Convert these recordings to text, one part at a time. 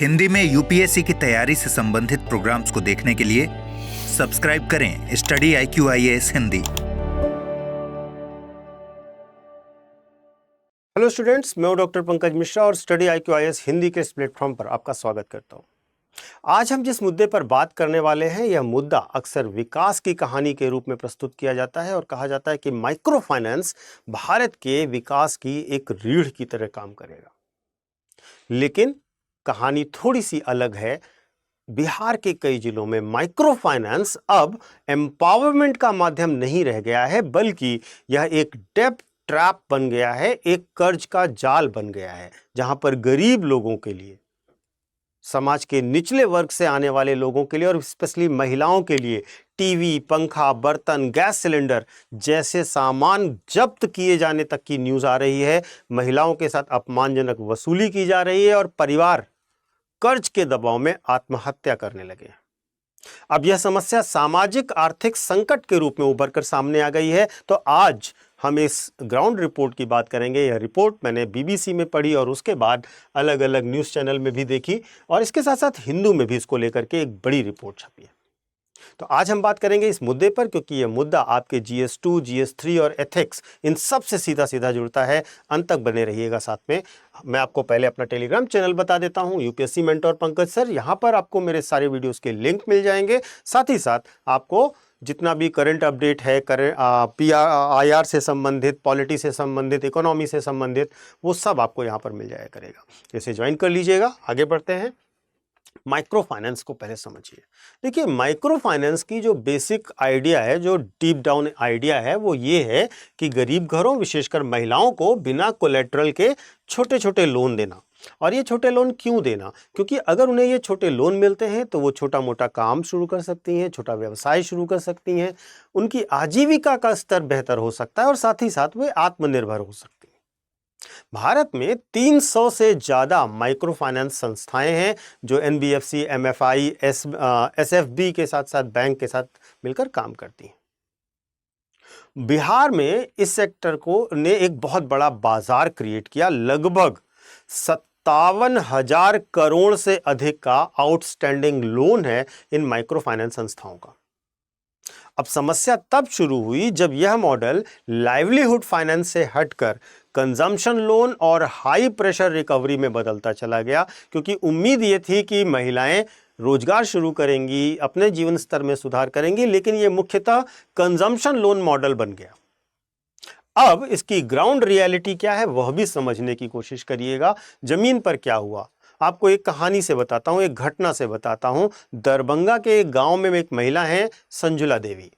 हिंदी में यूपीएससी की तैयारी से संबंधित प्रोग्राम्स को देखने के लिए सब्सक्राइब करें study IQIAS Hindi. Hello students, मैं हूं डॉक्टर पंकज मिश्रा और स्टडी IQIAS हिंदी के इस प्लेटफॉर्म पर आपका स्वागत करता हूं। आज हम जिस मुद्दे पर बात करने वाले हैं, यह मुद्दा अक्सर विकास की कहानी के रूप में प्रस्तुत किया जाता है और कहा जाता है कि माइक्रो फाइनेंस भारत के विकास की एक रीढ़ की तरह काम करेगा। लेकिन कहानी थोड़ी सी अलग है। बिहार के कई जिलों में माइक्रो फाइनेंस अब एम्पावरमेंट का माध्यम नहीं रह गया है, बल्कि यह एक डेब्ट ट्रैप बन गया है, एक कर्ज का जाल बन गया है, जहां पर गरीब लोगों के लिए, समाज के निचले वर्ग से आने वाले लोगों के लिए और स्पेशली महिलाओं के लिए टीवी, पंखा, बर्तन, गैस सिलेंडर जैसे सामान जब्त किए जाने तक की न्यूज आ रही है। महिलाओं के साथ अपमानजनक वसूली की जा रही है और परिवार कर्ज के दबाव में आत्महत्या करने लगे। अब यह समस्या सामाजिक आर्थिक संकट के रूप में उभर कर सामने आ गई है। तो आज हम इस ग्राउंड रिपोर्ट की बात करेंगे। यह रिपोर्ट मैंने BBC में पढ़ी और उसके बाद अलग अलग न्यूज़ चैनल में भी देखी और इसके साथ साथ हिंदू में भी इसको लेकर के एक बड़ी रिपोर्ट छपी है। तो आज हम बात करेंगे इस मुद्दे पर, क्योंकि यह मुद्दा आपके GS2, GS3 और एथिक्स इन सब से सीधा सीधा जुड़ता है। अंत तक बने रहिएगा साथ में। मैं आपको पहले अपना टेलीग्राम चैनल बता देता हूं, UPSC मेंटोर पंकज सर। यहां पर आपको मेरे सारे वीडियोस के लिंक मिल जाएंगे। साथ ही साथ आपको जितना भी करंट अपडेट है, IR से संबंधित, पॉलिटी से संबंधित, इकोनॉमी से संबंधित, वो सब आपको यहाँ पर मिल जाया करेगा। इसे ज्वाइन कर लीजिएगा। आगे बढ़ते हैं। माइक्रो फाइनेंस को पहले समझिए। देखिए, माइक्रो फाइनेंस की जो बेसिक आइडिया है, जो डीप डाउन आइडिया है, वो ये है कि गरीब घरों, विशेषकर महिलाओं को बिना कोलेट्रल के छोटे छोटे लोन देना। और ये छोटे लोन क्यों देना? क्योंकि अगर उन्हें ये छोटे लोन मिलते हैं तो वो छोटा मोटा काम शुरू कर सकती हैं, छोटा व्यवसाय शुरू कर सकती हैं, उनकी आजीविका का स्तर बेहतर हो सकता है और साथ ही साथ वे आत्मनिर्भर हो सकती हैं। भारत में 300 से ज्यादा माइक्रो फाइनेंस संस्थाएं हैं जो NBFC, MFI, SFB के साथ साथ बैंक के साथ मिलकर काम करती हैं। बिहार में इस सेक्टर को ने एक बहुत बड़ा बाजार क्रिएट किया। लगभग 57,000 करोड़ से अधिक का आउटस्टैंडिंग लोन है इन माइक्रो फाइनेंस संस्थाओं का। अब समस्या तब शुरू हुई जब यह मॉडल लाइवलीहुड फाइनेंस से हटकर कंजम्पशन लोन और हाई प्रेशर रिकवरी में बदलता चला गया, क्योंकि उम्मीद यह थी कि महिलाएं रोजगार शुरू करेंगी, अपने जीवन स्तर में सुधार करेंगी, लेकिन यह मुख्यतः कंजम्पशन लोन मॉडल बन गया। अब इसकी ग्राउंड रियलिटी क्या है वह भी समझने की कोशिश करिएगा। जमीन पर क्या हुआ, आपको एक कहानी से बताता हूं, एक घटना से बताता हूं। दरभंगा के एक गांव में एक महिला है, संजुला देवी।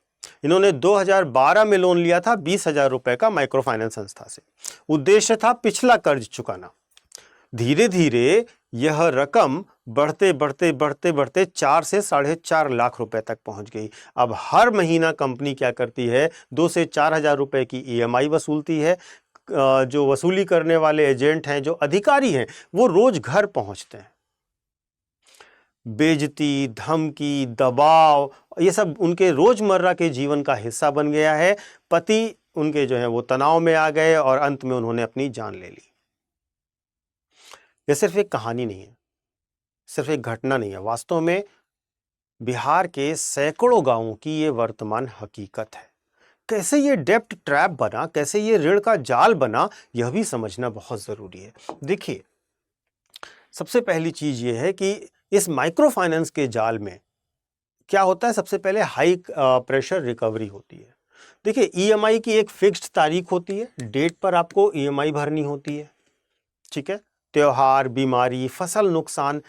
इन्होंने 2012 में लोन लिया था 20,000 रुपए का माइक्रो फाइनेंस संस्था से। उद्देश्य था पिछला कर्ज चुकाना। धीरे धीरे यह रकम बढ़ते बढ़ते बढ़ते बढ़ते 4 से 4.5 लाख रुपए तक पहुंच गई। अब हर महीना कंपनी क्या करती है, 2 से 4,000 रुपए की EMI वसूलती है। जो वसूली करने वाले एजेंट हैं, जो अधिकारी हैं, वो रोज घर पहुंचते हैं। बेइज्जती, धमकी, दबाव, ये सब उनके रोजमर्रा के जीवन का हिस्सा बन गया है। पति उनके जो है वो तनाव में आ गए और अंत में उन्होंने अपनी जान ले ली। यह सिर्फ एक कहानी नहीं है, सिर्फ एक घटना नहीं है। वास्तव में बिहार के सैकड़ों गांवों की ये वर्तमान हकीकत है। कैसे ये डेब्ट ट्रैप बना, कैसे ये ऋण का जाल बना, यह भी समझना बहुत जरूरी है। देखिए, सबसे पहली चीज ये है कि इस माइक्रो फाइनेंस के जाल में क्या होता है। सबसे पहले हाई प्रेशर रिकवरी होती है। देखिए, EMI की एक फिक्स्ड तारीख होती है, डेट पर आपको EMI भरनी होती है। ठीक है, त्योहार, बीमारी, फसल नुकसान,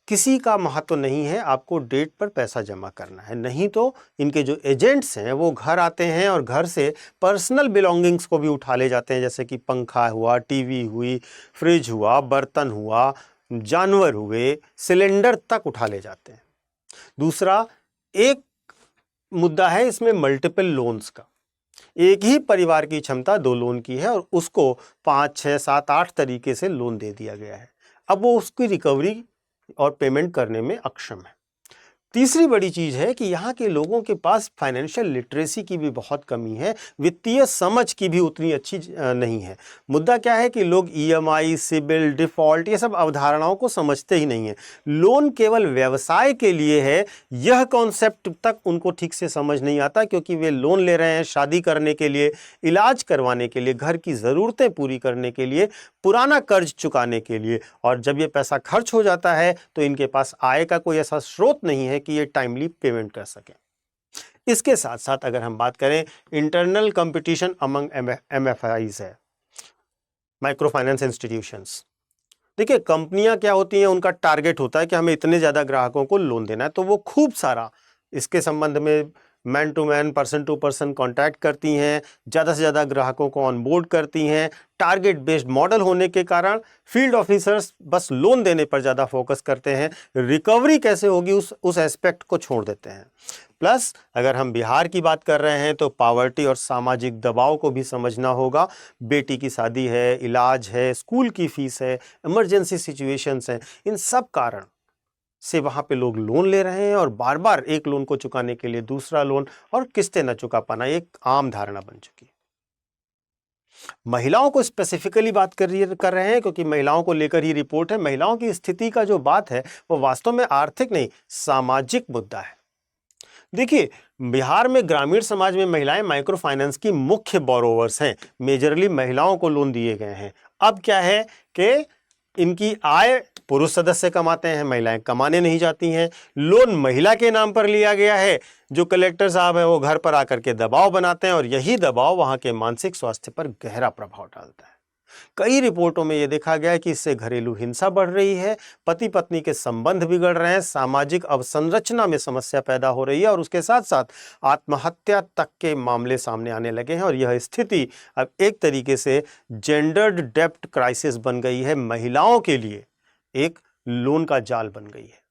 किसी का महत्व नहीं है, आपको डेट पर पैसा जमा करना है। नहीं तो इनके जो एजेंट्स हैं वो घर आते हैं और घर से पर्सनल बिलोंगिंग्स को भी उठा ले जाते हैं, जैसे कि पंखा हुआ, टीवी हुई, फ्रिज हुआ, बर्तन हुआ, जानवर हुए, सिलेंडर तक उठा ले जाते हैं। दूसरा एक मुद्दा है इसमें मल्टीपल लोन्स का। एक ही परिवार की क्षमता 2 लोन की है और उसको 5, 6, 7, 8 तरीके से लोन दे दिया गया है। अब वो उसकी रिकवरी और पेमेंट करने में अक्षम है। तीसरी बड़ी चीज़ है कि यहाँ के लोगों के पास फाइनेंशियल लिटरेसी की भी बहुत कमी है, वित्तीय समझ की भी उतनी अच्छी नहीं है। मुद्दा क्या है कि लोग ईएमआई, सिबिल, डिफ़ॉल्ट ये सब अवधारणाओं को समझते ही नहीं हैं। लोन केवल व्यवसाय के लिए है, यह कॉन्सेप्ट तक उनको ठीक से समझ नहीं आता, क्योंकि वे लोन ले रहे हैं शादी करने के लिए, इलाज करवाने के लिए, घर की ज़रूरतें पूरी करने के लिए, पुराना कर्ज चुकाने के लिए। और जब ये पैसा खर्च हो जाता है तो इनके पास आय का कोई ऐसा स्रोत नहीं है कि ये टाइमली पेमेंट कर सकें। इसके साथ साथ अगर हम बात करें इंटरनल कंपटीशन अमंग एमएफआईज है, माइक्रो फाइनेंस इंस्टीट्यूशंस। देखिए, कंपनियां क्या होती हैं, उनका टारगेट होता है कि हमें इतने ज़्यादा ग्राहकों को लोन देना है, तो वो खूब सारा इसके संबंध में man to man, person to person contact करती हैं, ज़्यादा से ज़्यादा ग्राहकों को ऑनबोर्ड करती हैं। टारगेट बेस्ड मॉडल होने के कारण फील्ड ऑफिसर्स बस लोन देने पर ज़्यादा फोकस करते हैं, रिकवरी कैसे होगी उस एस्पेक्ट को छोड़ देते हैं। प्लस अगर हम बिहार की बात कर रहे हैं तो पावर्टी और सामाजिक दबाव को भी समझना होगा। बेटी की शादी है, इलाज है, स्कूल की फीस है, इमरजेंसी सिचुएशंस हैं, इन सब कारण से वहां पे लोग लोन ले रहे हैं और बार बार एक लोन को चुकाने के लिए दूसरा लोन, और किस्तें न चुका पाना एक आम धारणा बन चुकी है। महिलाओं को स्पेसिफिकली बात कर रहे हैं क्योंकि महिलाओं को लेकर ही रिपोर्ट है। महिलाओं की स्थिति का जो बात है वो वास्तव में आर्थिक नहीं, सामाजिक मुद्दा है। देखिए, बिहार में ग्रामीण समाज में महिलाएं माइक्रो फाइनेंस की मुख्य बोरोवर्स हैं, मेजरली महिलाओं को लोन दिए गए हैं। अब क्या है कि इनकी आय पुरुष सदस्य कमाते हैं, महिलाएं कमाने नहीं जाती हैं। लोन महिला के नाम पर लिया गया है। जो कलेक्टर साहब है वो घर पर आकर के दबाव बनाते हैं और यही दबाव वहां के मानसिक स्वास्थ्य पर गहरा प्रभाव डालता है। कई रिपोर्टों में यह देखा गया है कि इससे घरेलू हिंसा बढ़ रही है, पति पत्नी के संबंध बिगड़ रहे हैं, सामाजिक अवसंरचना में समस्या पैदा हो रही है और उसके साथ साथ आत्महत्या तक के मामले सामने आने लगे हैं। और यह स्थिति अब एक तरीके से जेंडर्ड डेब्ट क्राइसिस बन गई है, महिलाओं के लिए एक लोन का जाल बन गई है।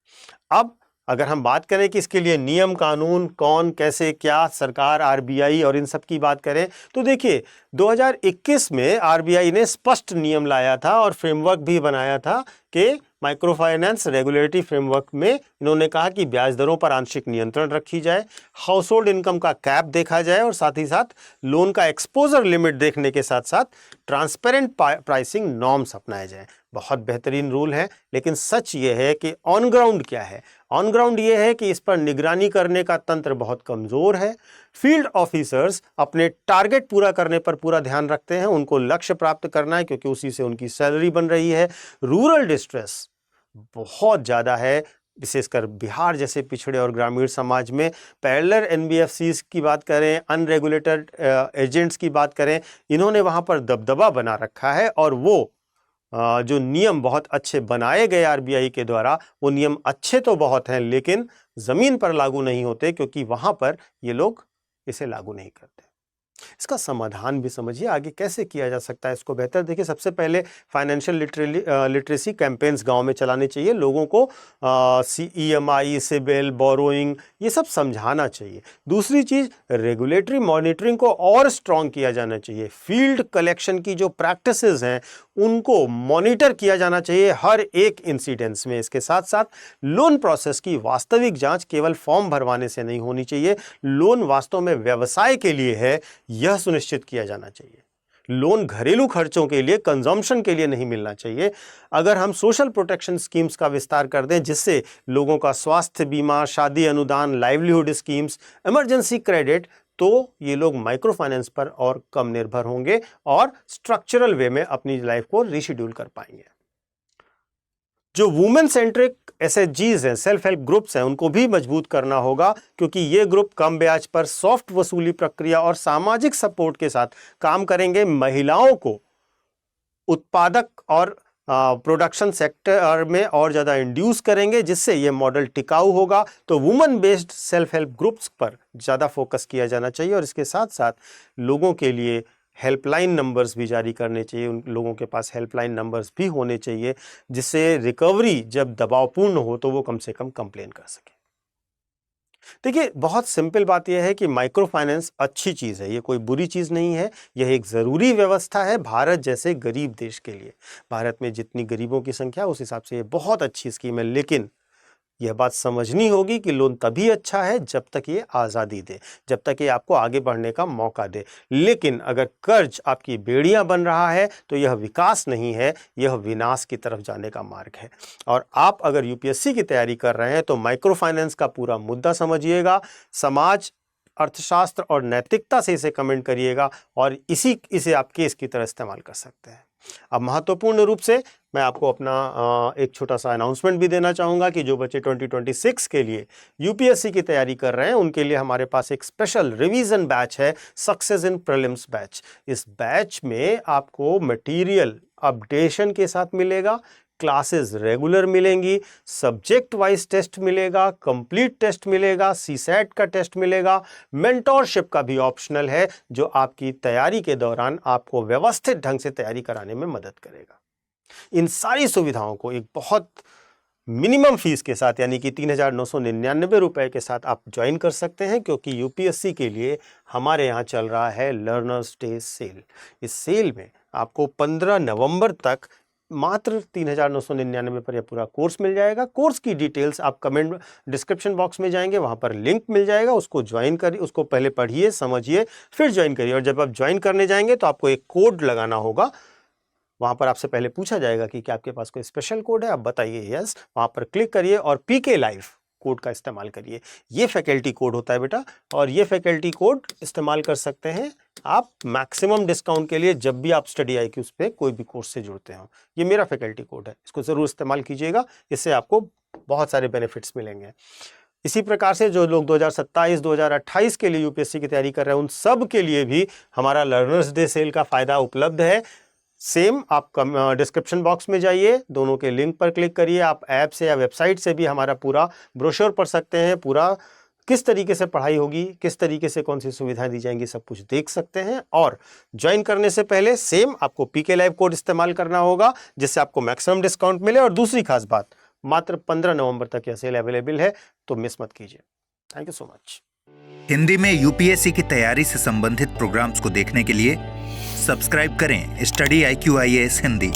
अब अगर हम बात करें कि इसके लिए नियम कानून कौन, कैसे, क्या, सरकार, आरबीआई और इन सब की बात करें तो देखिए, 2021 में आरबीआई ने स्पष्ट नियम लाया था और फ्रेमवर्क भी बनाया था कि माइक्रो फाइनेंस रेगुलेटरी फ्रेमवर्क में इन्होंने कहा कि ब्याज दरों पर आंशिक नियंत्रण रखी जाए, हाउस होल्ड इनकम का कैप देखा जाए और साथ ही साथ लोन का एक्सपोजर लिमिट देखने के साथ साथ ट्रांसपेरेंट प्राइसिंग नॉर्म्स अपनाए जाए। बहुत बेहतरीन रूल है, लेकिन सच ये है कि ऑन ग्राउंड क्या है? ऑन ग्राउंड ये है कि इस पर निगरानी करने का तंत्र बहुत कमज़ोर है। फील्ड ऑफिसर्स अपने टारगेट पूरा करने पर पूरा ध्यान रखते हैं, उनको लक्ष्य प्राप्त करना है क्योंकि उसी से उनकी सैलरी बन रही है। रूरल डिस्ट्रेस बहुत ज़्यादा है, विशेषकर बिहार जैसे पिछड़े और ग्रामीण समाज में। पैरेलल एनबीएफसीज की बात करें, अनरेगुलेटेड एजेंट्स की बात करें, इन्होंने वहाँ पर दबदबा बना रखा है और वो जो नियम बहुत अच्छे बनाए गए आरबीआई के द्वारा, वो नियम अच्छे तो बहुत हैं लेकिन ज़मीन पर लागू नहीं होते क्योंकि वहाँ पर ये लोग इसे लागू नहीं करते। इसका समाधान भी समझिए आगे कैसे किया जा सकता है इसको बेहतर। देखिए, सबसे पहले फाइनेंशियल लिटरेसी कैंपेन्स गांव में चलाने चाहिए, लोगों को ईएमआई, सिबिल, बोरोइंग ये सब समझाना चाहिए। दूसरी चीज़, रेगुलेटरी मॉनिटरिंग को और स्ट्रॉन्ग किया जाना चाहिए। फील्ड कलेक्शन की जो प्रैक्टिसेस हैं उनको मॉनिटर किया जाना चाहिए हर एक इंसिडेंस में। इसके साथ साथ लोन प्रोसेस की वास्तविक जांच केवल फॉर्म भरवाने से नहीं होनी चाहिए, लोन वास्तव में व्यवसाय के लिए है यह सुनिश्चित किया जाना चाहिए। लोन घरेलू खर्चों के लिए, कंजम्पशन के लिए नहीं मिलना चाहिए। अगर हम सोशल प्रोटेक्शन स्कीम्स का विस्तार कर दें जिससे लोगों का स्वास्थ्य बीमा, शादी अनुदान, लाइवलीहुड स्कीम्स, इमरजेंसी क्रेडिट, तो ये लोग माइक्रो फाइनेंस पर और कम निर्भर होंगे और स्ट्रक्चरल वे में अपनी लाइफ को रीशेड्यूल कर पाएंगे। जो वुमेन सेंट्रिक एसएचजीज हैं, सेल्फ हेल्प ग्रुप्स हैं, उनको भी मजबूत करना होगा क्योंकि ये ग्रुप कम ब्याज पर सॉफ्ट वसूली प्रक्रिया और सामाजिक सपोर्ट के साथ काम करेंगे। महिलाओं को उत्पादक और प्रोडक्शन सेक्टर में और ज़्यादा इंड्यूस करेंगे जिससे ये मॉडल टिकाऊ होगा। तो women based self help groups पर ज़्यादा फोकस किया जाना चाहिए और इसके साथ साथ लोगों के लिए हेल्पलाइन नंबर्स भी जारी करने चाहिए। उन लोगों के पास हेल्पलाइन नंबर्स भी होने चाहिए जिससे रिकवरी जब दबावपूर्ण हो तो वो कम से कम कंप्लेन कर सके। देखिए, बहुत सिंपल बात यह है कि माइक्रो फाइनेंस अच्छी चीज़ है, ये कोई बुरी चीज़ नहीं है, यह एक ज़रूरी व्यवस्था है भारत जैसे गरीब देश के लिए। भारत में जितनी गरीबों की संख्या उस हिसाब से ये बहुत अच्छी स्कीम है, लेकिन यह बात समझनी होगी कि लोन तभी अच्छा है जब तक ये आज़ादी दे, जब तक ये आपको आगे बढ़ने का मौका दे। लेकिन अगर कर्ज आपकी बेड़ियां बन रहा है तो यह विकास नहीं है, यह विनाश की तरफ जाने का मार्ग है। और आप अगर यूपीएससी की तैयारी कर रहे हैं तो माइक्रो फाइनेंस का पूरा मुद्दा समझिएगा, समाज, अर्थशास्त्र और नैतिकता से इसे कमेंट करिएगा और इसे आप केस की तरह इस्तेमाल कर सकते हैं। अब महत्वपूर्ण रूप से मैं आपको अपना एक छोटा सा अनाउंसमेंट भी देना चाहूँगा कि जो बच्चे 2026 के लिए यूपीएससी की तैयारी कर रहे हैं उनके लिए हमारे पास एक स्पेशल रिवीजन बैच है, सक्सेस इन प्रीलिम्स बैच। इस बैच में आपको मटेरियल अपडेशन के साथ मिलेगा, क्लासेस रेगुलर मिलेंगी, सब्जेक्ट वाइज टेस्ट मिलेगा, कंप्लीट टेस्ट मिलेगा, सीसैट का टेस्ट मिलेगा, मेंटोरशिप का भी ऑप्शनल है जो आपकी तैयारी के दौरान आपको व्यवस्थित ढंग से तैयारी कराने में मदद करेगा। इन सारी सुविधाओं को एक बहुत मिनिमम फीस के साथ यानी कि 3,999 रुपए के साथ आप ज्वाइन कर सकते हैं, क्योंकि यूपीएससी के लिए हमारे यहाँ चल रहा है लर्नर्स डे सेल। इस सेल में आपको 15 नवंबर तक मात्र 3,999 पर यह पूरा कोर्स मिल जाएगा। कोर्स की डिटेल्स आप कमेंट डिस्क्रिप्शन बॉक्स में जाएंगे, वहां पर लिंक मिल जाएगा, उसको ज्वाइन करिए, उसको पहले पढ़िए, समझिए, फिर ज्वाइन करिए। और जब आप ज्वाइन करने जाएंगे तो आपको एक कोड लगाना होगा। वहां पर आपसे पहले पूछा जाएगा कि क्या आपके पास कोई स्पेशल कोड है, आप बताइए यस, वहां पर क्लिक करिए और पीके लाइव कोड का इस्तेमाल करिए। ये फैकल्टी कोड होता है बेटा, और ये फैकल्टी कोड इस्तेमाल कर सकते हैं आप मैक्सिमम डिस्काउंट के लिए जब भी आप स्टडी IQs पे कोई भी कोर्स से जुड़ते हो। ये मेरा फैकल्टी कोड है, इसको जरूर इस्तेमाल कीजिएगा, इससे आपको बहुत सारे बेनिफिट्स मिलेंगे। इसी प्रकार से जो लोग 2027-2028 के लिए यूपीएससी की तैयारी कर रहे हैं उन सब के लिए भी हमारा लर्नर्स डे सेल का फायदा उपलब्ध है। सेम आप डिस्क्रिप्शन बॉक्स में जाइए, दोनों के लिंक पर क्लिक करिए, आप ऐप से या वेबसाइट से भी हमारा पूरा ब्रोशर पढ़ सकते हैं। पूरा किस तरीके से पढ़ाई होगी, किस तरीके से कौन सी सुविधाएं दी जाएंगी, सब कुछ देख सकते हैं। और ज्वाइन करने से पहले सेम आपको पीके लाइव कोड इस्तेमाल करना होगा जिससे आपको मैक्सिमम डिस्काउंट मिले। और दूसरी खास बात, मात्र 15 नवंबर तक यह सेल अवेलेबल है, तो मिस मत कीजिए। Thank you so much. Hindi में यूपीएससी की तैयारी से संबंधित प्रोग्राम्स को देखने के लिए सब्सक्राइब करें स्टडी IQ IAS हिंदी।